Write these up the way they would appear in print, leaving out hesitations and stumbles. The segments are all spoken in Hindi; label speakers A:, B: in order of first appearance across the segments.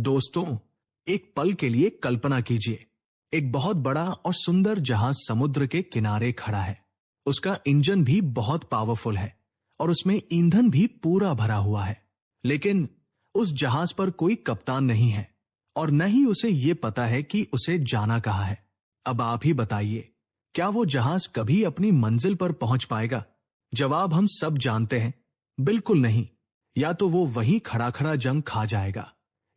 A: दोस्तों, एक पल के लिए कल्पना कीजिए, एक बहुत बड़ा और सुंदर जहाज समुद्र के किनारे खड़ा है। उसका इंजन भी बहुत पावरफुल है और उसमें ईंधन भी पूरा भरा हुआ है। लेकिन उस जहाज पर कोई कप्तान नहीं है और न ही उसे ये पता है कि उसे जाना कहाँ है। अब आप ही बताइए, क्या वो जहाज कभी अपनी मंजिल पर पहुंच पाएगा? जवाब हम सब जानते हैं, बिल्कुल नहीं। या तो वो वहीं खड़ा खड़ा जंग खा जाएगा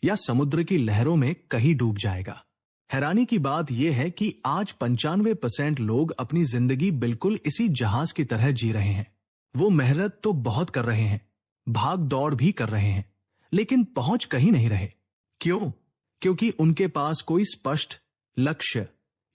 A: या समुद्र की लहरों में कहीं डूब जाएगा। हैरानी की बात यह है कि आज 95% लोग अपनी जिंदगी बिल्कुल इसी जहाज की तरह जी रहे हैं। वो मेहनत तो बहुत कर रहे हैं, भाग दौड़ भी कर रहे हैं, लेकिन पहुंच कहीं नहीं रहे। क्यों? क्योंकि उनके पास कोई स्पष्ट लक्ष्य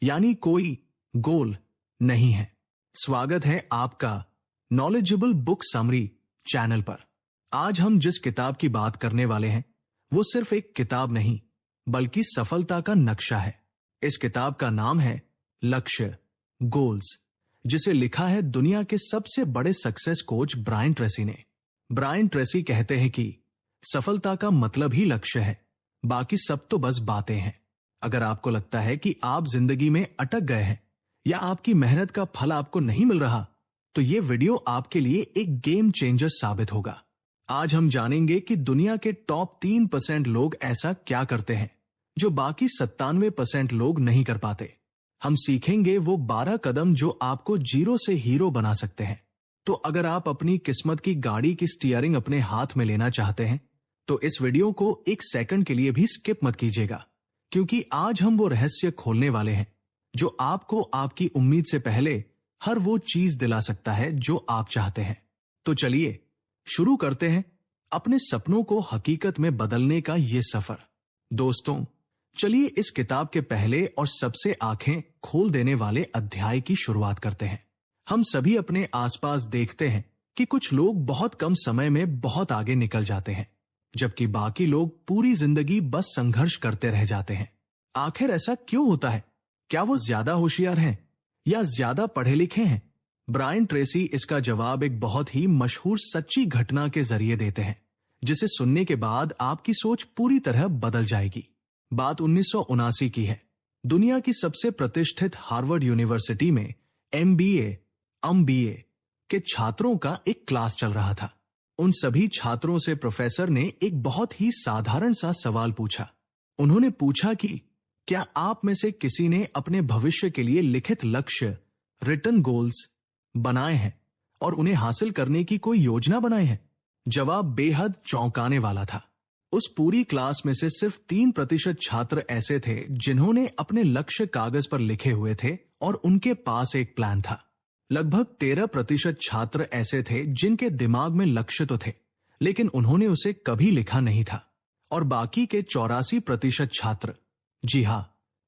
A: यानी कोई गोल नहीं है। स्वागत है आपका नॉलेजेबल बुक समरी चैनल पर। आज हम जिस किताब की बात करने वाले हैं वो सिर्फ एक किताब नहीं बल्कि सफलता का नक्शा है। इस किताब का नाम है लक्ष्य, गोल्स, जिसे लिखा है दुनिया के सबसे बड़े सक्सेस कोच ब्रायन ट्रेसी ने। ब्रायन ट्रेसी कहते हैं कि सफलता का मतलब ही लक्ष्य है, बाकी सब तो बस बातें हैं। अगर आपको लगता है कि आप जिंदगी में अटक गए हैं या आपकी मेहनत का फल आपको नहीं मिल रहा, तो ये वीडियो आपके लिए एक गेम चेंजर साबित होगा। आज हम जानेंगे कि दुनिया के टॉप 3% लोग ऐसा क्या करते हैं जो बाकी 97% लोग नहीं कर पाते। हम सीखेंगे वो 12 कदम जो आपको जीरो से हीरो बना सकते हैं। तो अगर आप अपनी किस्मत की गाड़ी की स्टीयरिंग अपने हाथ में लेना चाहते हैं तो इस वीडियो को एक सेकंड के लिए भी स्किप मत कीजिएगा, क्योंकि आज हम वो रहस्य खोलने वाले हैं जो आपको आपकी उम्मीद से पहले हर वो चीज दिला सकता है जो आप चाहते हैं। तो चलिए शुरू करते हैं अपने सपनों को हकीकत में बदलने का ये सफर। दोस्तों, चलिए इस किताब के पहले और सबसे आंखें खोल देने वाले अध्याय की शुरुआत करते हैं। हम सभी अपने आसपास देखते हैं कि कुछ लोग बहुत कम समय में बहुत आगे निकल जाते हैं, जबकि बाकी लोग पूरी जिंदगी बस संघर्ष करते रह जाते हैं। आखिर ऐसा क्यों होता है? क्या वो ज्यादा होशियार हैं या ज्यादा पढ़े लिखे हैं? ब्रायन ट्रेसी इसका जवाब एक बहुत ही मशहूर सच्ची घटना के जरिए देते हैं, जिसे सुनने के बाद आपकी सोच पूरी तरह बदल जाएगी। बात 1979 की है। दुनिया की सबसे प्रतिष्ठित हार्वर्ड यूनिवर्सिटी में MBA के छात्रों का एक क्लास चल रहा था। उन सभी छात्रों से प्रोफेसर ने एक बहुत ही साधारण सा सवाल पूछा। उन्होंने पूछा कि क्या आप में से किसी ने अपने भविष्य के लिए लिखित लक्ष्य, रिटन गोल्स बनाए हैं और उन्हें हासिल करने की कोई योजना बनाई है? जवाब बेहद चौंकाने वाला था। उस पूरी क्लास में से सिर्फ 3% छात्र ऐसे थे जिन्होंने अपने लक्ष्य कागज पर लिखे हुए थे और उनके पास एक प्लान था। लगभग 13% छात्र ऐसे थे जिनके दिमाग में लक्ष्य तो थे, लेकिन उन्होंने उसे कभी लिखा नहीं था। और बाकी के 84% छात्र, जी हां,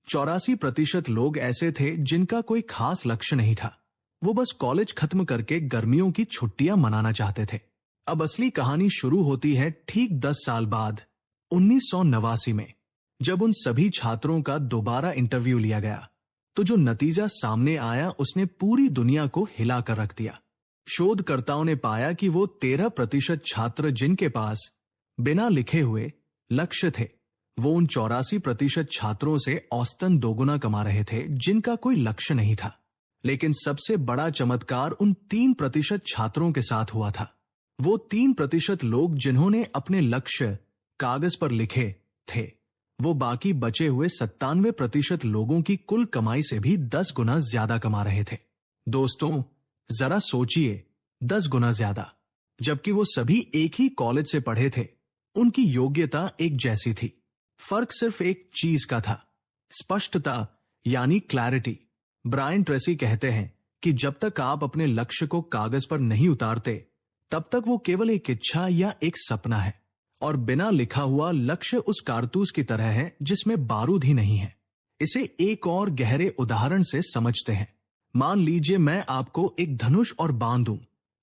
A: 84% लोग ऐसे थे जिनका कोई खास लक्ष्य नहीं था। वो बस कॉलेज खत्म करके गर्मियों की छुट्टियां मनाना चाहते थे। अब असली कहानी शुरू होती है ठीक 10 साल बाद, 1989 में, जब उन सभी छात्रों का दोबारा इंटरव्यू लिया गया। तो जो नतीजा सामने आया उसने पूरी दुनिया को हिला कर रख दिया। शोधकर्ताओं ने पाया कि वो 13% छात्र जिनके पास बिना लिखे हुए लक्ष्य थे, वो उन 84% छात्रों से औसतन दोगुना कमा रहे थे जिनका कोई लक्ष्य नहीं था। लेकिन सबसे बड़ा चमत्कार उन 3% छात्रों के साथ हुआ था। वो 3% लोग जिन्होंने अपने लक्ष्य कागज पर लिखे थे, वो बाकी बचे हुए 97% लोगों की कुल कमाई से भी 10 गुना ज्यादा कमा रहे थे। दोस्तों, जरा सोचिए, 10 गुना ज्यादा, जबकि वो सभी एक ही कॉलेज से पढ़े थे। उनकी योग्यता एक जैसी थी। फर्क सिर्फ एक चीज का था, स्पष्टता यानी क्लैरिटी। ब्रायन ट्रेसी कहते हैं कि जब तक आप अपने लक्ष्य को कागज पर नहीं उतारते, तब तक वो केवल एक इच्छा या एक सपना है। और बिना लिखा हुआ लक्ष्य उस कारतूस की तरह है जिसमें बारूद ही नहीं है। इसे एक और गहरे उदाहरण से समझते हैं। मान लीजिए मैं आपको एक धनुष और बाण दूं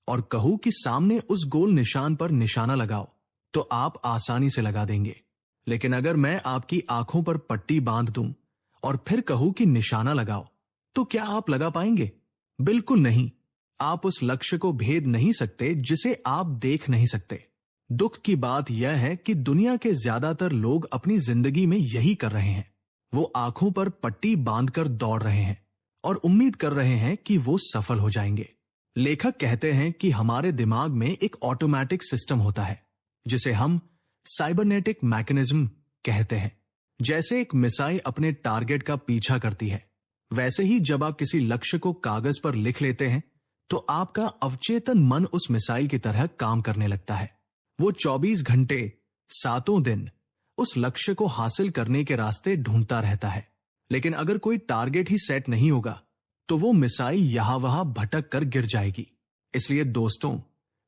A: और कहूं कि सामने उस गोल निशान पर निशाना लगाओ, तो आप आसानी से लगा देंगे। लेकिन अगर मैं आपकी आंखों पर पट्टी बांध दूं और फिर कहूं कि निशाना लगाओ, तो क्या आप लगा पाएंगे? बिल्कुल नहीं। आप उस लक्ष्य को भेद नहीं सकते जिसे आप देख नहीं सकते। दुख की बात यह है कि दुनिया के ज्यादातर लोग अपनी जिंदगी में यही कर रहे हैं। वो आंखों पर पट्टी बांधकर दौड़ रहे हैं और उम्मीद कर रहे हैं कि वो सफल हो जाएंगे। लेखक कहते हैं कि हमारे दिमाग में एक ऑटोमेटिक सिस्टम होता है जिसे हम साइबरनेटिक मैकेनिज्म कहते हैं। जैसे एक मिसाइल अपने टारगेट का पीछा करती है, वैसे ही जब आप किसी लक्ष्य को कागज पर लिख लेते हैं तो आपका अवचेतन मन उस मिसाइल की तरह काम करने लगता है। वो 24 घंटे 7 दिन उस लक्ष्य को हासिल करने के रास्ते ढूंढता रहता है। लेकिन अगर कोई टारगेट ही सेट नहीं होगा तो वो मिसाइल यहां वहां भटक कर गिर जाएगी। इसलिए दोस्तों,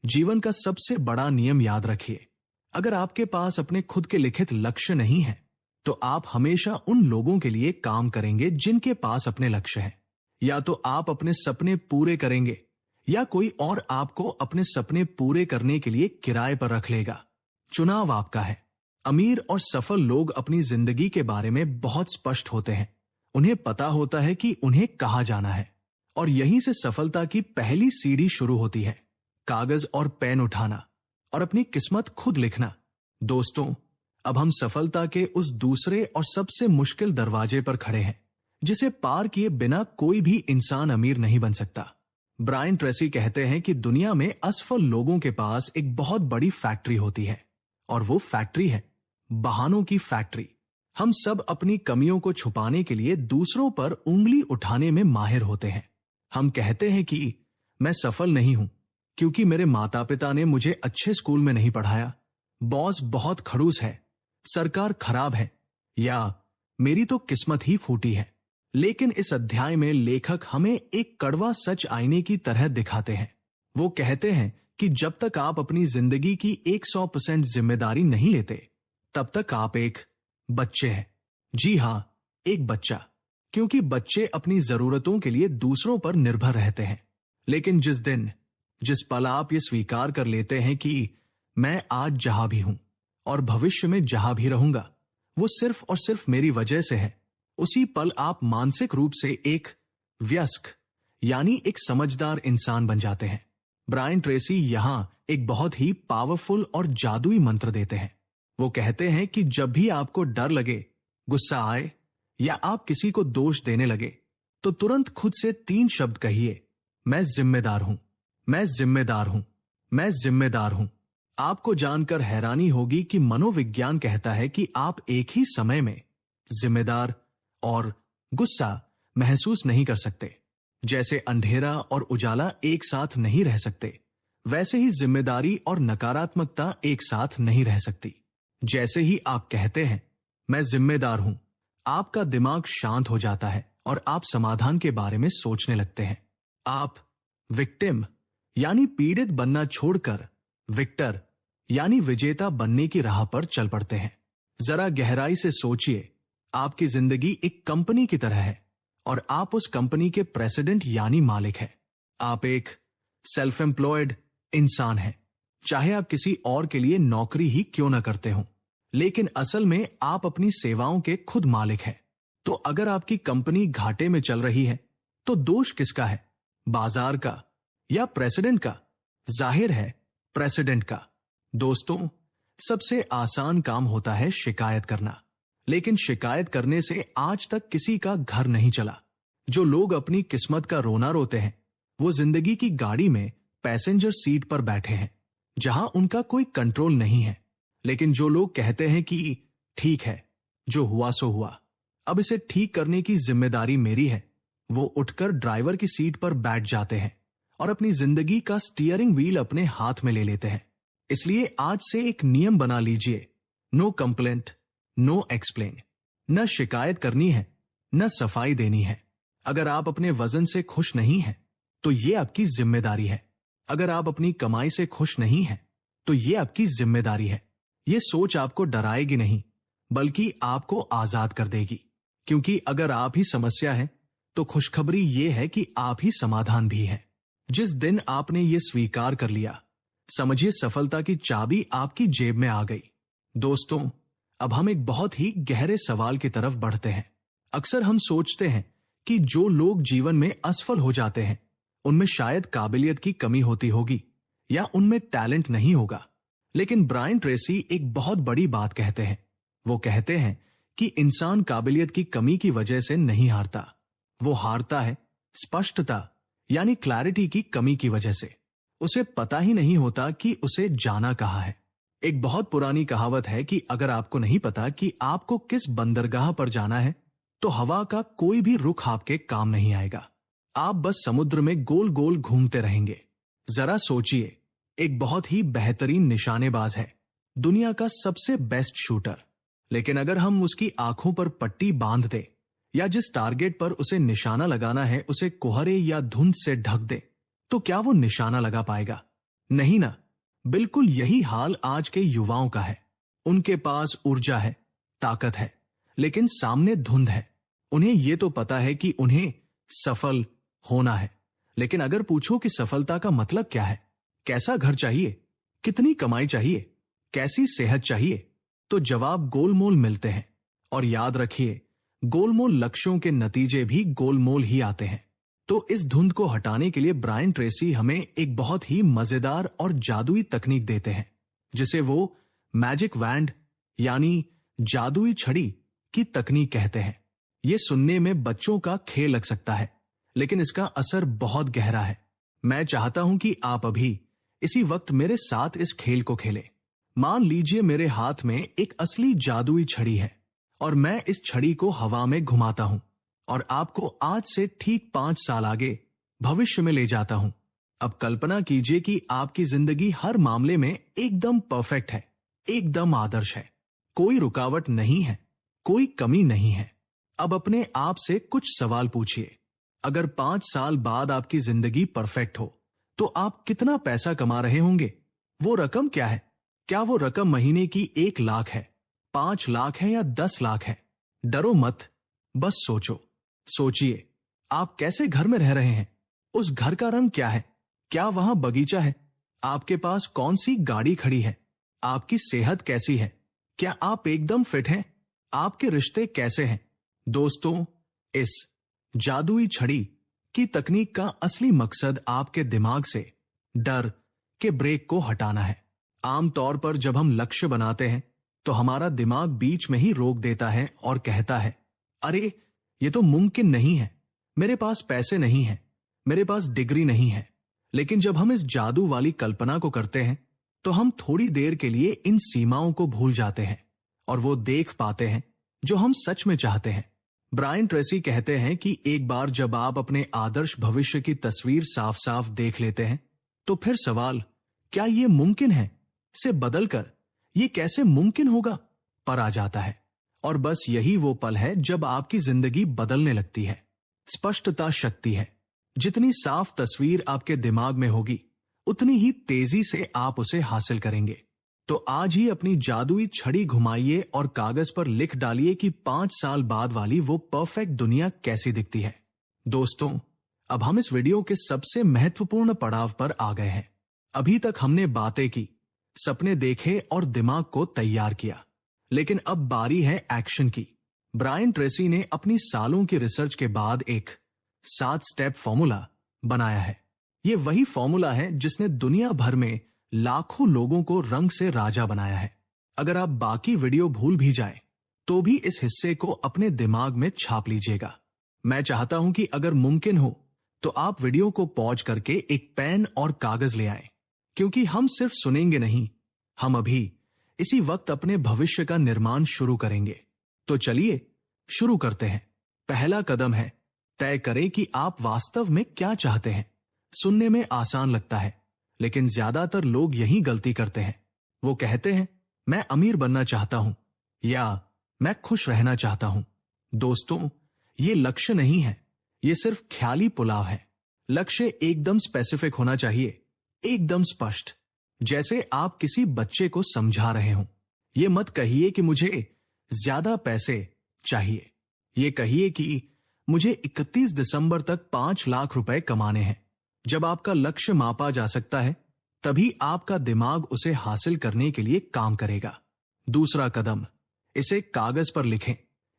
A: जीवन का सबसे बड़ा नियम याद रखिए। अगर आपके पास अपने खुद के लिखित लक्ष्य नहीं है तो आप हमेशा उन लोगों के लिए काम करेंगे जिनके पास अपने लक्ष्य हैं। या तो आप अपने सपने पूरे करेंगे या कोई और आपको अपने सपने पूरे करने के लिए किराए पर रख लेगा। चुनाव आपका है। अमीर और सफल लोग अपनी जिंदगी के बारे में बहुत स्पष्ट होते हैं। उन्हें पता होता है कि उन्हें कहां जाना है और यहीं से सफलता की पहली सीढ़ी शुरू होती है। कागज और पेन उठाना और अपनी किस्मत खुद लिखना। दोस्तों, अब हम सफलता के उस दूसरे और सबसे मुश्किल दरवाजे पर खड़े हैं जिसे पार किए बिना कोई भी इंसान अमीर नहीं बन सकता। ब्रायन ट्रेसी कहते हैं कि दुनिया में असफल लोगों के पास एक बहुत बड़ी फैक्ट्री होती है और वो फैक्ट्री है बहानों की फैक्ट्री। हम सब अपनी कमियों को छुपाने के लिए दूसरों पर उंगली उठाने में माहिर होते हैं। हम कहते हैं कि मैं सफल नहीं हूं क्योंकि मेरे माता पिता ने मुझे अच्छे स्कूल में नहीं पढ़ाया, बॉस बहुत खड़ूस है, सरकार खराब है, या मेरी तो किस्मत ही फूटी है। लेकिन इस अध्याय में लेखक हमें एक कड़वा सच आईने की तरह दिखाते हैं। वो कहते हैं कि जब तक आप अपनी जिंदगी की 100% जिम्मेदारी नहीं लेते तब तक आप एक बच्चे हैं। जी हां, एक बच्चा, क्योंकि बच्चे अपनी जरूरतों के लिए दूसरों पर निर्भर रहते हैं। लेकिन जिस पल आप ये स्वीकार कर लेते हैं कि मैं आज जहां भी हूं और भविष्य में जहां भी रहूंगा वो सिर्फ और सिर्फ मेरी वजह से है, उसी पल आप मानसिक रूप से एक वयस्क यानी एक समझदार इंसान बन जाते हैं। ब्रायन ट्रेसी यहां एक बहुत ही पावरफुल और जादुई मंत्र देते हैं। वो कहते हैं कि जब भी आपको डर लगे, गुस्सा आए या आप किसी को दोष देने लगे तो तुरंत खुद से 3 शब्द कहिए, मैं जिम्मेदार हूं, मैं जिम्मेदार हूं, मैं जिम्मेदार हूं। आपको जानकर हैरानी होगी कि मनोविज्ञान कहता है कि आप एक ही समय में जिम्मेदार और गुस्सा महसूस नहीं कर सकते। जैसे अंधेरा और उजाला एक साथ नहीं रह सकते, वैसे ही जिम्मेदारी और नकारात्मकता एक साथ नहीं रह सकती। जैसे ही आप कहते हैं मैं जिम्मेदार हूं, आपका दिमाग शांत हो जाता है और आप समाधान के बारे में सोचने लगते हैं। आप विक्टिम यानी पीड़ित बनना छोड़कर विक्टर यानी विजेता बनने की राह पर चल पड़ते हैं। जरा गहराई से सोचिए, आपकी जिंदगी एक कंपनी की तरह है और आप उस कंपनी के प्रेसिडेंट यानी मालिक हैं। आप एक सेल्फ एम्प्लॉयड इंसान हैं, चाहे आप किसी और के लिए नौकरी ही क्यों ना करते हो, लेकिन असल में आप अपनी सेवाओं के खुद मालिक हैं। तो अगर आपकी कंपनी घाटे में चल रही है तो दोष किसका है, बाजार का या प्रेसिडेंट का? जाहिर है प्रेसिडेंट का। दोस्तों, सबसे आसान काम होता है शिकायत करना, लेकिन शिकायत करने से आज तक किसी का घर नहीं चला। जो लोग अपनी किस्मत का रोना रोते हैं वो जिंदगी की गाड़ी में पैसेंजर सीट पर बैठे हैं जहां उनका कोई कंट्रोल नहीं है। लेकिन जो लोग कहते हैं कि ठीक है, जो हुआ सो हुआ, अब इसे ठीक करने की जिम्मेदारी मेरी है, वो उठकर ड्राइवर की सीट पर बैठ जाते हैं और अपनी जिंदगी का स्टीयरिंग व्हील अपने हाथ में ले लेते हैं। इसलिए आज से एक नियम बना लीजिए, नो कंप्लेंट, नो एक्सप्लेन। न शिकायत करनी है, न सफाई देनी है। अगर आप अपने वजन से खुश नहीं हैं, तो ये आपकी जिम्मेदारी है। अगर आप अपनी कमाई से खुश नहीं हैं, तो ये आपकी जिम्मेदारी है। ये सोच आपको डराएगी नहीं, बल्कि आपको आजाद कर देगी। क्योंकि अगर आप ही समस्या है, तो खुशखबरी ये है कि आप ही समाधान भी है। जिस दिन आपने ये स्वीकार कर लिया, समझिए सफलता की चाबी आपकी जेब में आ गई। दोस्तों, अब हम एक बहुत ही गहरे सवाल की तरफ बढ़ते हैं। अक्सर हम सोचते हैं कि जो लोग जीवन में असफल हो जाते हैं उनमें शायद काबिलियत की कमी होती होगी या उनमें टैलेंट नहीं होगा। लेकिन ब्रायन ट्रेसी एक बहुत बड़ी बात कहते हैं। वो कहते हैं कि इंसान काबिलियत की कमी की वजह से नहीं हारता, वो हारता है स्पष्टता यानी क्लैरिटी की कमी की वजह से। उसे पता ही नहीं होता कि उसे जाना कहाँ है। एक बहुत पुरानी कहावत है कि अगर आपको नहीं पता कि आपको किस बंदरगाह पर जाना है, तो हवा का कोई भी रुख आपके काम नहीं आएगा। आप बस समुद्र में गोल गोल घूमते रहेंगे। जरा सोचिए, एक बहुत ही बेहतरीन निशानेबाज है, दुनिया का सबसे बेस्ट शूटर, लेकिन अगर हम उसकी आंखों पर पट्टी बांध दे या जिस टारगेट पर उसे निशाना लगाना है उसे कोहरे या धुंध से ढक दे, तो क्या वो निशाना लगा पाएगा? नहीं ना। बिल्कुल यही हाल आज के युवाओं का है। उनके पास ऊर्जा है, ताकत है, लेकिन सामने धुंध है। उन्हें ये तो पता है कि उन्हें सफल होना है, लेकिन अगर पूछो कि सफलता का मतलब क्या है, कैसा घर चाहिए, कितनी कमाई चाहिए, कैसी सेहत चाहिए, तो जवाब गोलमोल मिलते हैं। और याद रखिए, गोलमोल लक्ष्यों के नतीजे भी गोलमोल ही आते हैं। तो इस धुंध को हटाने के लिए ब्रायन ट्रेसी हमें एक बहुत ही मजेदार और जादुई तकनीक देते हैं, जिसे वो मैजिक वैंड यानी जादुई छड़ी की तकनीक कहते हैं। ये सुनने में बच्चों का खेल लग सकता है, लेकिन इसका असर बहुत गहरा है। मैं चाहता हूं कि आप अभी इसी वक्त मेरे साथ इस खेल को खेलें। मान लीजिए मेरे हाथ में एक असली जादुई छड़ी है और मैं इस छड़ी को हवा में घुमाता हूं और आपको आज से ठीक 5 साल आगे भविष्य में ले जाता हूं। अब कल्पना कीजिए कि आपकी जिंदगी हर मामले में एकदम परफेक्ट है, एकदम आदर्श है, कोई रुकावट नहीं है, कोई कमी नहीं है। अब अपने आप से कुछ सवाल पूछिए। अगर 5 साल बाद आपकी जिंदगी परफेक्ट हो, तो आप कितना पैसा कमा रहे होंगे? वो रकम क्या है? क्या वो रकम महीने की 1 लाख है, 5 लाख है या 10 लाख है? डरो मत, बस सोचो। सोचिए, आप कैसे घर में रह रहे हैं? उस घर का रंग क्या है? क्या वहां बगीचा है? आपके पास कौन सी गाड़ी खड़ी है? आपकी सेहत कैसी है? क्या आप एकदम फिट हैं? आपके रिश्ते कैसे हैं? दोस्तों, इस जादुई छड़ी की तकनीक का असली मकसद आपके दिमाग से डर के ब्रेक को हटाना है। आमतौर पर जब हम लक्ष्य बनाते हैं, तो हमारा दिमाग बीच में ही रोक देता है और कहता है, अरे ये तो मुमकिन नहीं है, मेरे पास पैसे नहीं हैं, मेरे पास डिग्री नहीं है। लेकिन जब हम इस जादू वाली कल्पना को करते हैं, तो हम थोड़ी देर के लिए इन सीमाओं को भूल जाते हैं और वो देख पाते हैं जो हम सच में चाहते हैं। ब्रायन ट्रेसी कहते हैं कि एक बार जब आप अपने आदर्श भविष्य की तस्वीर साफ साफ देख लेते हैं, तो फिर सवाल, क्या ये मुमकिन है, से बदलकर ये कैसे मुमकिन होगा पर आ जाता है। और बस यही वो पल है जब आपकी जिंदगी बदलने लगती है। स्पष्टता शक्ति है। जितनी साफ तस्वीर आपके दिमाग में होगी, उतनी ही तेजी से आप उसे हासिल करेंगे। तो आज ही अपनी जादुई छड़ी घुमाइए और कागज पर लिख डालिए कि 5 साल बाद वाली वो परफेक्ट दुनिया कैसी दिखती है। दोस्तों, अब हम इस वीडियो के सबसे महत्वपूर्ण पड़ाव पर आ गए हैं। अभी तक हमने बातें की, सपने देखे और दिमाग को तैयार किया, लेकिन अब बारी है एक्शन की। ब्रायन ट्रेसी ने अपनी सालों की रिसर्च के बाद एक 7 स्टेप फॉर्मूला बनाया है। ये वही फॉर्मूला है जिसने दुनिया भर में लाखों लोगों को रंग से राजा बनाया है। अगर आप बाकी वीडियो भूल भी जाएं, तो भी इस हिस्से को अपने दिमाग में छाप लीजिएगा। मैं चाहता हूं कि अगर मुमकिन हो तो आप वीडियो को पॉज करके एक पेन और कागज ले आएं, क्योंकि हम सिर्फ सुनेंगे नहीं, हम अभी इसी वक्त अपने भविष्य का निर्माण शुरू करेंगे। तो चलिए शुरू करते हैं। पहला कदम है, तय करें कि आप वास्तव में क्या चाहते हैं। सुनने में आसान लगता है, लेकिन ज्यादातर लोग यही गलती करते हैं। वो कहते हैं, मैं अमीर बनना चाहता हूं या मैं खुश रहना चाहता हूं। दोस्तों, ये लक्ष्य नहीं है, ये सिर्फ ख्याली पुलाव है। लक्ष्य एकदम स्पेसिफिक होना चाहिए, एकदम स्पष्ट, जैसे आप किसी बच्चे को समझा रहे हों। ये मत कहिए कि मुझे ज्यादा पैसे चाहिए, ये कहिए कि मुझे 31 दिसंबर तक 5 लाख रुपए कमाने हैं। जब आपका लक्ष्य मापा जा सकता है, तभी आपका दिमाग उसे हासिल करने के लिए काम करेगा। दूसरा कदम, इसे कागज पर लिखें।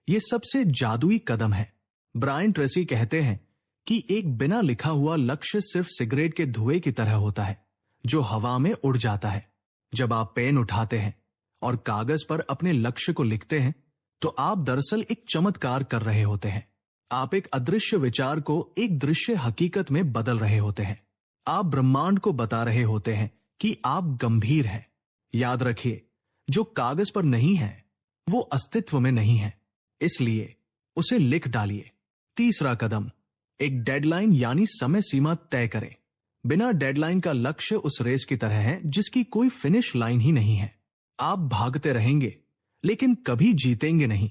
A: यह सबसे जादुई कदम है। ब्रायन ट्रेसी कहते हैं कि एक बिना लिखा हुआ लक्ष्य सिर्फ सिगरेट के धुएं की तरह होता है, जो हवा में उड़ जाता है। जब आप पेन उठाते हैं और कागज पर अपने लक्ष्य को लिखते हैं, तो आप दरअसल एक चमत्कार कर रहे होते हैं। आप एक अदृश्य विचार को एक दृश्य हकीकत में बदल रहे होते हैं। आप ब्रह्मांड को बता रहे होते हैं कि आप गंभीर हैं। याद रखिए, जो कागज पर नहीं है वो अस्तित्व में नहीं है, इसलिए उसे लिख डालिए। तीसरा कदम, एक डेडलाइन यानी समय सीमा तय करें। बिना डेडलाइन का लक्ष्य उस रेस की तरह है जिसकी कोई फिनिश लाइन ही नहीं है। आप भागते रहेंगे लेकिन कभी जीतेंगे नहीं।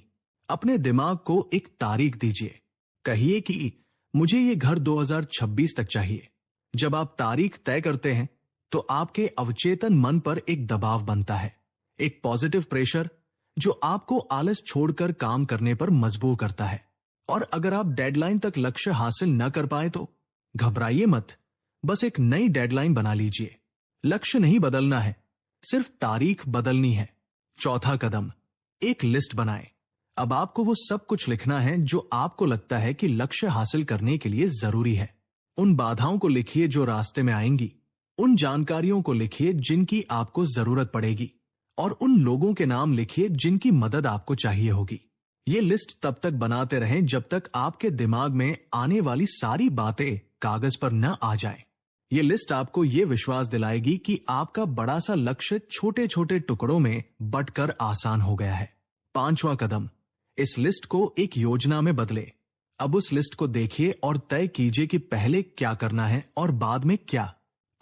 A: अपने दिमाग को एक तारीख दीजिए। कहिए कि मुझे ये घर 2026 तक चाहिए। जब आप तारीख तय करते हैं तो आपके अवचेतन मन पर एक दबाव बनता है, एक पॉजिटिव प्रेशर जो आपको आलस छोड़कर काम करने पर मजबूर करता है। और अगर आप डेडलाइन तक लक्ष्य हासिल न कर पाए तो घबराइए मत, बस एक नई डेडलाइन बना लीजिए। लक्ष्य नहीं बदलना है, सिर्फ तारीख बदलनी है। चौथा कदम, एक लिस्ट बनाएं। अब आपको वो सब कुछ लिखना है जो आपको लगता है कि लक्ष्य हासिल करने के लिए जरूरी है। उन बाधाओं को लिखिए जो रास्ते में आएंगी, उन जानकारियों को लिखिए जिनकी आपको जरूरत पड़ेगी, और उन लोगों के नाम लिखिए जिनकी मदद आपको चाहिए होगी। ये लिस्ट तब तक बनाते रहें जब तक आपके दिमाग में आने वाली सारी बातें कागज पर न आ जाए। ये लिस्ट आपको ये विश्वास दिलाएगी कि आपका बड़ा सा लक्ष्य छोटे छोटे टुकड़ों में बंटकर आसान हो गया है। पांचवा कदम, इस लिस्ट को एक योजना में बदले। अब उस लिस्ट को देखिए और तय कीजिए कि पहले क्या करना है और बाद में क्या।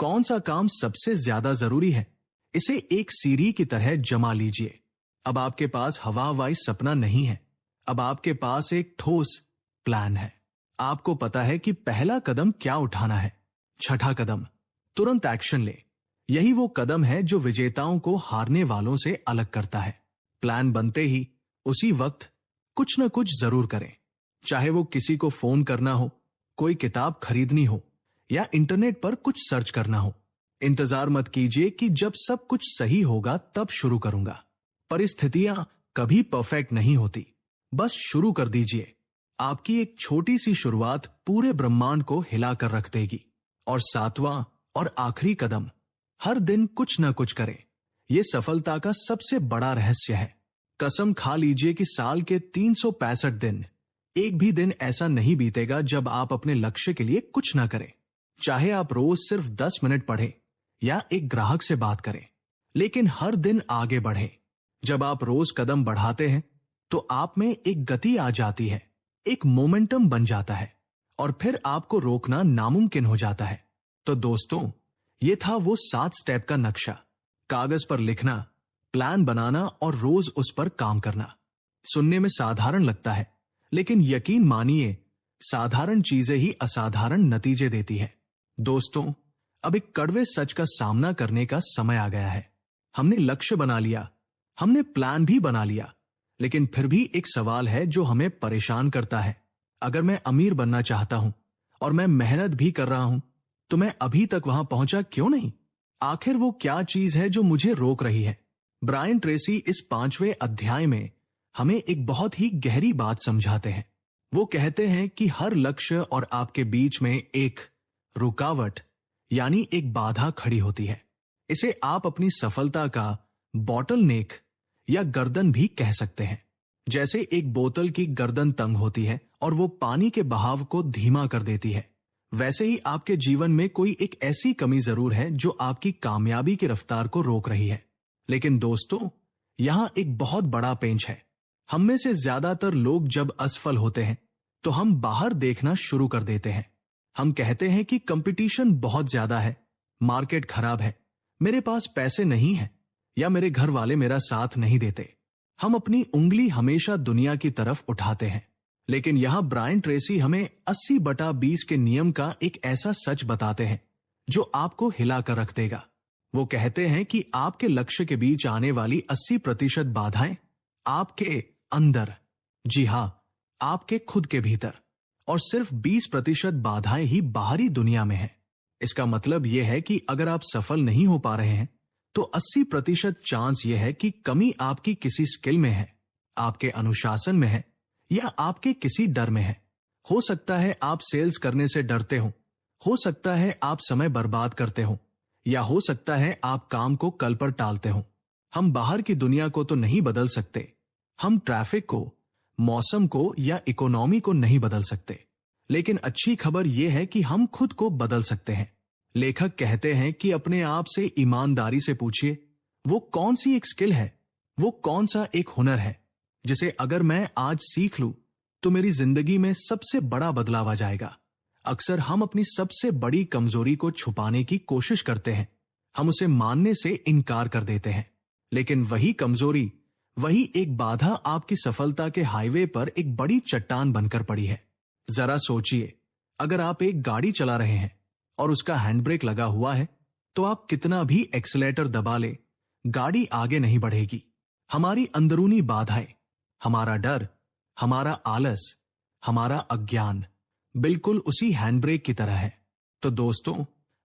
A: कौन सा काम सबसे ज्यादा जरूरी है, इसे एक सीढ़ी की तरह जमा लीजिए। अब आपके पास हवा हवाई सपना नहीं है, अब आपके पास एक ठोस प्लान है। आपको पता है कि पहला कदम क्या उठाना है। छठा कदम, तुरंत एक्शन ले। यही वो कदम है जो विजेताओं को हारने वालों से अलग करता है। प्लान बनते ही उसी वक्त कुछ न कुछ जरूर करें, चाहे वो किसी को फोन करना हो, कोई किताब खरीदनी हो या इंटरनेट पर कुछ सर्च करना हो। इंतजार मत कीजिए कि जब सब कुछ सही होगा तब शुरू करूंगा। परिस्थितियां कभी परफेक्ट नहीं होती, बस शुरू कर दीजिए। आपकी एक छोटी सी शुरुआत पूरे ब्रह्मांड को हिलाकर रख देगी। और सातवां और आखिरी कदम, हर दिन कुछ न कुछ करें। यह सफलता का सबसे बड़ा रहस्य है। कसम खा लीजिए कि साल के 365 दिन एक भी दिन ऐसा नहीं बीतेगा जब आप अपने लक्ष्य के लिए कुछ ना करें। चाहे आप रोज सिर्फ 10 मिनट पढ़ें या एक ग्राहक से बात करें, लेकिन हर दिन आगे बढ़ें। जब आप रोज कदम बढ़ाते हैं तो आप में एक गति आ जाती है, एक मोमेंटम बन जाता है, और फिर आपको रोकना नामुमकिन हो जाता है। तो दोस्तों, ये था वो 7 स्टेप का नक्शा। कागज पर लिखना, प्लान बनाना और रोज उस पर काम करना। सुनने में साधारण लगता है, लेकिन यकीन मानिए, साधारण चीजें ही असाधारण नतीजे देती है। दोस्तों, अब एक कड़वे सच का सामना करने का समय आ गया है। हमने लक्ष्य बना लिया, हमने प्लान भी बना लिया, लेकिन फिर भी एक सवाल है जो हमें परेशान करता है। अगर मैं अमीर बनना चाहता हूं और मैं मेहनत भी कर रहा हूं, तो मैं अभी तक वहां पहुंचा क्यों नहीं? आखिर वो क्या चीज है जो मुझे रोक रही है? ब्रायन ट्रेसी इस 5वें अध्याय में हमें एक बहुत ही गहरी बात समझाते हैं। वो कहते हैं कि हर लक्ष्य और आपके बीच में एक रुकावट यानी एक बाधा खड़ी होती है। इसे आप अपनी सफलता का बॉटल नेक या गर्दन भी कह सकते हैं। जैसे एक बोतल की गर्दन तंग होती है और वो पानी के बहाव को धीमा कर देती है, वैसे ही आपके जीवन में कोई एक ऐसी कमी जरूर है जो आपकी कामयाबी की रफ्तार को रोक रही है। लेकिन दोस्तों, यहां एक बहुत बड़ा पेंच है। हम में से ज्यादातर लोग जब असफल होते हैं तो हम बाहर देखना शुरू कर देते हैं। हम कहते हैं कि कंपटीशन बहुत ज्यादा है, मार्केट खराब है, मेरे पास पैसे नहीं है, या मेरे घर वाले मेरा साथ नहीं देते। हम अपनी उंगली हमेशा दुनिया की तरफ उठाते हैं। लेकिन यहां ब्रायन ट्रेसी हमें 80/20 के नियम का एक ऐसा सच बताते हैं जो आपको हिलाकर रख देगा। वो कहते हैं कि आपके लक्ष्य के बीच आने वाली 80% बाधाएं आपके अंदर, जी हां, आपके खुद के भीतर, और सिर्फ 20% बाधाएं ही बाहरी दुनिया में है। इसका मतलब यह है कि अगर आप सफल नहीं हो पा रहे हैं तो 80% चांस यह है कि कमी आपकी किसी स्किल में है, आपके अनुशासन में है, या आपके किसी डर में है। हो सकता है आप सेल्स करने से डरते हो सकता है आप समय बर्बाद करते हो, या हो सकता है आप काम को कल पर टालते हो। हम बाहर की दुनिया को तो नहीं बदल सकते, हम ट्रैफिक को, मौसम को या इकोनॉमी को नहीं बदल सकते, लेकिन अच्छी खबर यह है कि हम खुद को बदल सकते हैं। लेखक कहते हैं कि अपने आप से ईमानदारी से पूछिए, वो कौन सी एक स्किल है, वो कौन सा एक हुनर है जिसे अगर मैं आज सीख लूं तो मेरी जिंदगी में सबसे बड़ा बदलाव आ जाएगा। अक्सर हम अपनी सबसे बड़ी कमजोरी को छुपाने की कोशिश करते हैं, हम उसे मानने से इनकार कर देते हैं, लेकिन वही कमजोरी, वही एक बाधा आपकी सफलता के हाईवे पर एक बड़ी चट्टान बनकर पड़ी है। जरा सोचिए, अगर आप एक गाड़ी चला रहे हैं और उसका हैंड ब्रेक लगा हुआ है तो आप कितना भी एक्सीलेटर दबा ले, गाड़ी आगे नहीं बढ़ेगी। हमारी अंदरूनी बाधाएं, हमारा डर, हमारा आलस, हमारा अज्ञान बिल्कुल उसी हैंड ब्रेक की तरह है। तो दोस्तों,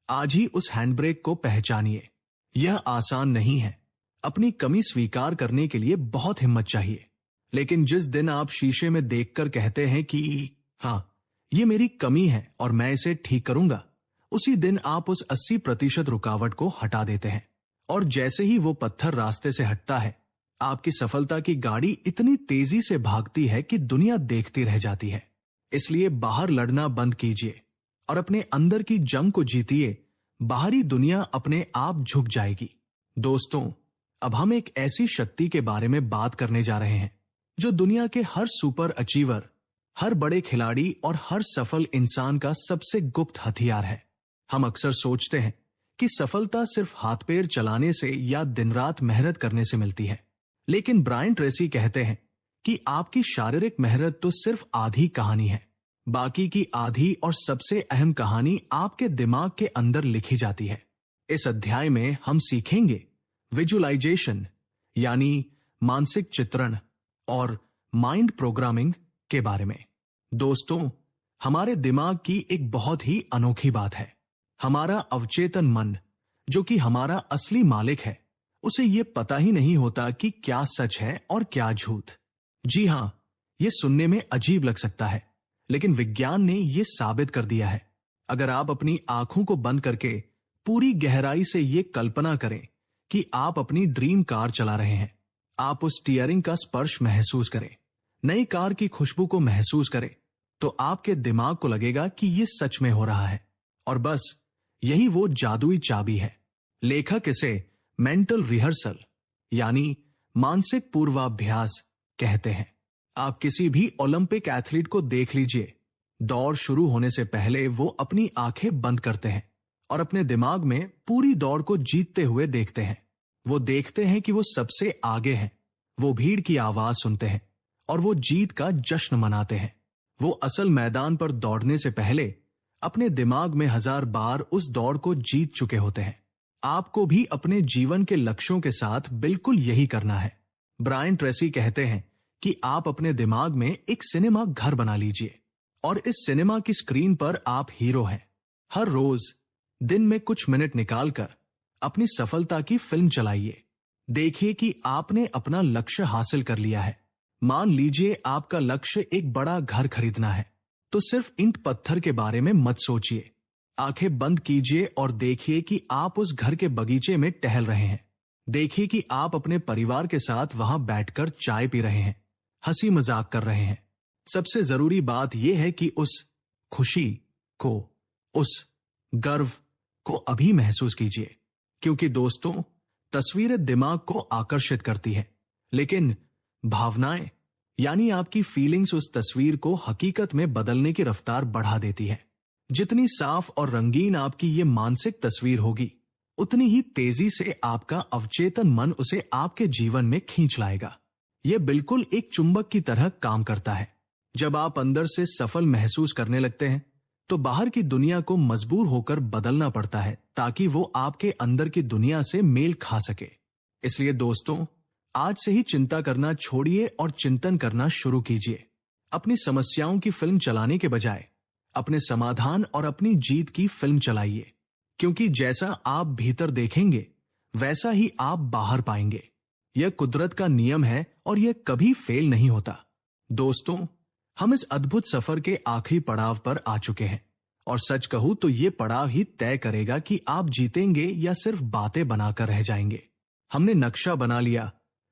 A: आज ही उस हैंड ब्रेक को पहचानिए। यह आसान नहीं है, अपनी कमी स्वीकार करने के लिए बहुत हिम्मत चाहिए, लेकिन जिस दिन आप शीशे में देखकर कहते हैं कि हाँ, ये मेरी कमी है और मैं इसे ठीक करूंगा, उसी दिन आप उस 80% रुकावट को हटा देते हैं। और जैसे ही वो पत्थर रास्ते से हटता है, आपकी सफलता की गाड़ी इतनी तेजी से भागती है कि दुनिया देखती रह जाती है। इसलिए बाहर लड़ना बंद कीजिए और अपने अंदर की जंग को जीतिए। बाहरी दुनिया अपने आप झुक जाएगी। दोस्तों, अब हम एक ऐसी शक्ति के बारे में बात करने जा रहे हैं जो दुनिया के हर सुपर अचीवर, हर बड़े खिलाड़ी और हर सफल इंसान का सबसे गुप्त हथियार है। हम अक्सर सोचते हैं कि सफलता सिर्फ हाथ पैर चलाने से या दिन रात मेहनत करने से मिलती है, लेकिन ब्रायन ट्रेसी कहते हैं कि आपकी शारीरिक मेहनत तो सिर्फ आधी कहानी है, बाकी की आधी और सबसे अहम कहानी आपके दिमाग के अंदर लिखी जाती है। इस अध्याय में हम सीखेंगे विजुअलाइजेशन यानी मानसिक चित्रण और माइंड प्रोग्रामिंग के बारे में। दोस्तों, हमारे दिमाग की एक बहुत ही अनोखी बात है। हमारा अवचेतन मन, जो कि हमारा असली मालिक है, उसे यह पता ही नहीं होता कि क्या सच है और क्या झूठ। जी हां, यह सुनने में अजीब लग सकता है, लेकिन विज्ञान ने यह साबित कर दिया है। अगर आप अपनी आंखों को बंद करके पूरी गहराई से यह कल्पना करें कि आप अपनी ड्रीम कार चला रहे हैं, आप उस स्टीयरिंग का स्पर्श महसूस करें, नई कार की खुशबू को महसूस करें, तो आपके दिमाग को लगेगा कि यह सच में हो रहा है। और बस यही वो जादुई चाबी है। लेखक इसे मेंटल रिहर्सल यानी मानसिक पूर्वाभ्यास कहते हैं। आप किसी भी ओलंपिक एथलीट को देख लीजिए, दौड़ शुरू होने से पहले वो अपनी आंखें बंद करते हैं और अपने दिमाग में पूरी दौड़ को जीतते हुए देखते हैं। वो देखते हैं कि वो सबसे आगे हैं, वो भीड़ की आवाज सुनते हैं और वो जीत का जश्न मनाते हैं। वो असल मैदान पर दौड़ने से पहले अपने दिमाग में 1000 बार उस दौड़ को जीत चुके होते हैं। आपको भी अपने जीवन के लक्ष्यों के साथ बिल्कुल यही करना है। ब्रायन ट्रेसी कहते हैं कि आप अपने दिमाग में एक सिनेमा घर बना लीजिए और इस सिनेमा की स्क्रीन पर आप हीरो हैं। हर रोज दिन में कुछ मिनट निकालकर अपनी सफलता की फिल्म चलाइए। देखिए कि आपने अपना लक्ष्य हासिल कर लिया है। मान लीजिए आपका लक्ष्य एक बड़ा घर खरीदना है, तो सिर्फ ईंट पत्थर के बारे में मत सोचिए। आंखें बंद कीजिए और देखिए कि आप उस घर के बगीचे में टहल रहे हैं। देखिए कि आप अपने परिवार के साथ वहां बैठकर चाय पी रहे हैं, हंसी मजाक कर रहे हैं। सबसे जरूरी बात यह है कि उस खुशी को, उस गर्व को अभी महसूस कीजिए, क्योंकि दोस्तों, तस्वीरें दिमाग को आकर्षित करती है, लेकिन भावनाएं यानी आपकी फीलिंग्स उस तस्वीर को हकीकत में बदलने की रफ्तार बढ़ा देती है। जितनी साफ और रंगीन आपकी ये मानसिक तस्वीर होगी, उतनी ही तेजी से आपका अवचेतन मन उसे आपके जीवन में खींच लाएगा। यह बिल्कुल एक चुंबक की तरह काम करता है। जब आप अंदर से सफल महसूस करने लगते हैं, तो बाहर की दुनिया को मजबूर होकर बदलना पड़ता है ताकि वो आपके अंदर की दुनिया से मेल खा सके। इसलिए दोस्तों, आज से ही चिंता करना छोड़िए और चिंतन करना शुरू कीजिए। अपनी समस्याओं की फिल्म चलाने के बजाय अपने समाधान और अपनी जीत की फिल्म चलाइए, क्योंकि जैसा आप भीतर देखेंगे वैसा ही आप बाहर पाएंगे। यह कुदरत का नियम है और यह कभी फेल नहीं होता। दोस्तों, हम इस अद्भुत सफर के आखिरी पड़ाव पर आ चुके हैं और सच कहूं तो ये पड़ाव ही तय करेगा कि आप जीतेंगे या सिर्फ बातें बनाकर रह जाएंगे। हमने नक्शा बना लिया,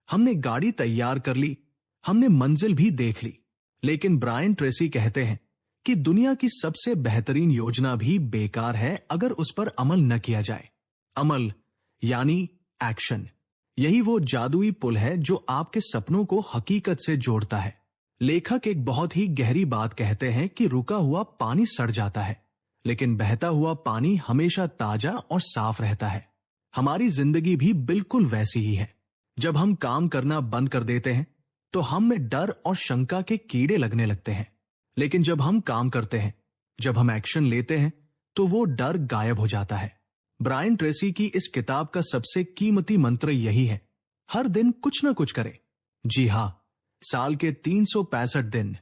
A: हमने गाड़ी तैयार कर ली, हमने मंजिल भी देख ली, लेकिन ब्रायन ट्रेसी कहते हैं कि दुनिया की सबसे बेहतरीन योजना भी बेकार है अगर उस पर अमल न किया जाए। अमल यानी एक्शन, यही वो जादुई पुल है जो आपके सपनों को हकीकत से जोड़ता है। लेखक एक बहुत ही गहरी बात कहते हैं कि रुका हुआ पानी सड़ जाता है, लेकिन बहता हुआ पानी हमेशा ताजा और साफ रहता है। हमारी जिंदगी भी बिल्कुल वैसी ही है। जब हम काम करना बंद कर देते हैं तो हम में डर और शंका के कीड़े लगने लगते हैं, लेकिन जब हम काम करते हैं, जब हम एक्शन लेते हैं, तो वो डर गायब हो जाता है। ब्रायन ट्रेसी की इस किताब का सबसे कीमती मंत्र यही है, हर दिन कुछ ना कुछ करें। जी हां, साल के 365 दिन,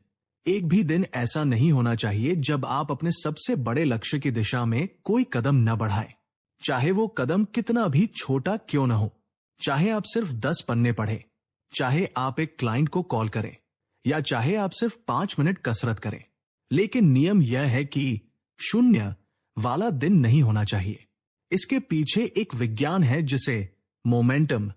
A: एक भी दिन ऐसा नहीं होना चाहिए जब आप अपने सबसे बड़े लक्ष्य की दिशा में कोई कदम न बढ़ाएं। चाहे वो कदम कितना भी छोटा क्यों न हो, चाहे आप सिर्फ 10 पन्ने पढ़ें, चाहे आप एक क्लाइंट को कॉल करें, या चाहे आप सिर्फ 5 मिनट कसरत करें, लेकिन नियम यह है कि शून्य वाला दिन नहीं होना चाहिए। इसके पीछे एक विज्ञान है जिसे मोमेंटम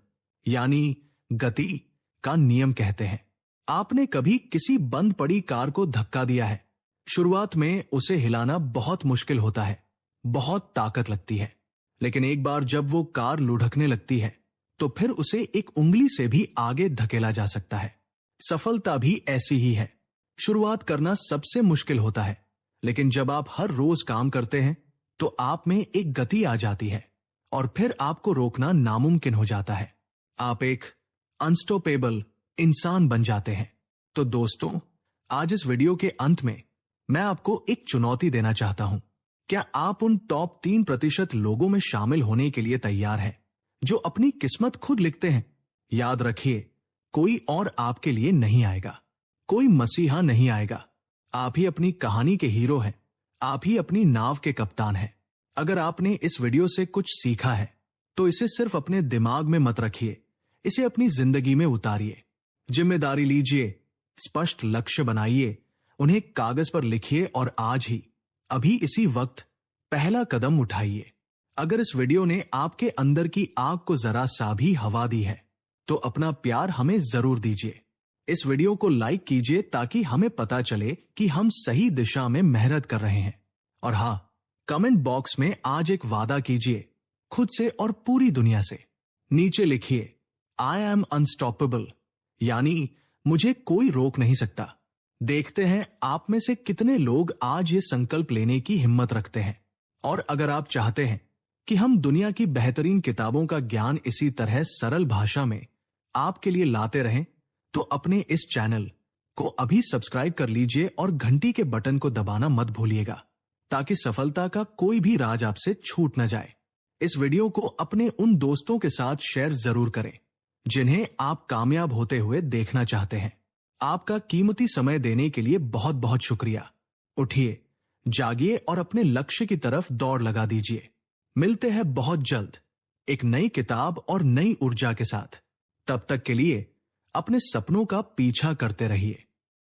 A: यानी गति का नियम कहते हैं। आपने कभी किसी बंद पड़ी कार को धक्का दिया है? शुरुआत में उसे हिलाना बहुत मुश्किल होता है, बहुत ताकत लगती है, लेकिन एक बार जब वो कार लुढ़कने लगती है तो फिर उसे एक उंगली से भी आगे धकेला जा सकता है। सफलता भी ऐसी ही है। शुरुआत करना सबसे मुश्किल होता है, लेकिन जब आप हर रोज काम करते हैं तो आप में एक गति आ जाती है और फिर आपको रोकना नामुमकिन हो जाता है। आप एक अनस्टॉपेबल इंसान बन जाते हैं। तो दोस्तों, आज इस वीडियो के अंत में मैं आपको एक चुनौती देना चाहता हूं। क्या आप उन टॉप 3% लोगों में शामिल होने के लिए तैयार हैं जो अपनी किस्मत खुद लिखते हैं? याद रखिए, कोई और आपके लिए नहीं आएगा, कोई मसीहा नहीं आएगा। आप ही अपनी कहानी के हीरो हैं, आप ही अपनी नाव के कप्तान हैं। अगर आपने इस वीडियो से कुछ सीखा है तो इसे सिर्फ अपने दिमाग में मत रखिए, इसे अपनी जिंदगी में उतारिए। जिम्मेदारी लीजिए, स्पष्ट लक्ष्य बनाइए, उन्हें कागज पर लिखिए और आज ही, अभी इसी वक्त पहला कदम उठाइए। अगर इस वीडियो ने आपके अंदर की आग को जरा सा भी हवा दी है तो अपना प्यार हमें जरूर दीजिए। इस वीडियो को लाइक कीजिए ताकि हमें पता चले कि हम सही दिशा में मेहनत कर रहे हैं। और हाँ, कमेंट बॉक्स में आज एक वादा कीजिए, खुद से और पूरी दुनिया से। नीचे लिखिए, आई एम अनस्टॉपेबल, यानी मुझे कोई रोक नहीं सकता। देखते हैं आप में से कितने लोग आज ये संकल्प लेने की हिम्मत रखते हैं। और अगर आप चाहते हैं कि हम दुनिया की बेहतरीन किताबों का ज्ञान इसी तरह सरल भाषा में आपके लिए लाते रहें, तो अपने इस चैनल को अभी सब्सक्राइब कर लीजिए और घंटी के बटन को दबाना मत भूलिएगा, ताकि सफलता का कोई भी राज आपसे छूट न जाए। इस वीडियो को अपने उन दोस्तों के साथ शेयर जरूर करें जिन्हें आप कामयाब होते हुए देखना चाहते हैं। आपका कीमती समय देने के लिए बहुत बहुत शुक्रिया। उठिए, जागिए और अपने लक्ष्य की तरफ दौड़ लगा दीजिए। मिलते हैं बहुत जल्द एक नई किताब और नई ऊर्जा के साथ। तब तक के लिए अपने सपनों का पीछा करते रहिए।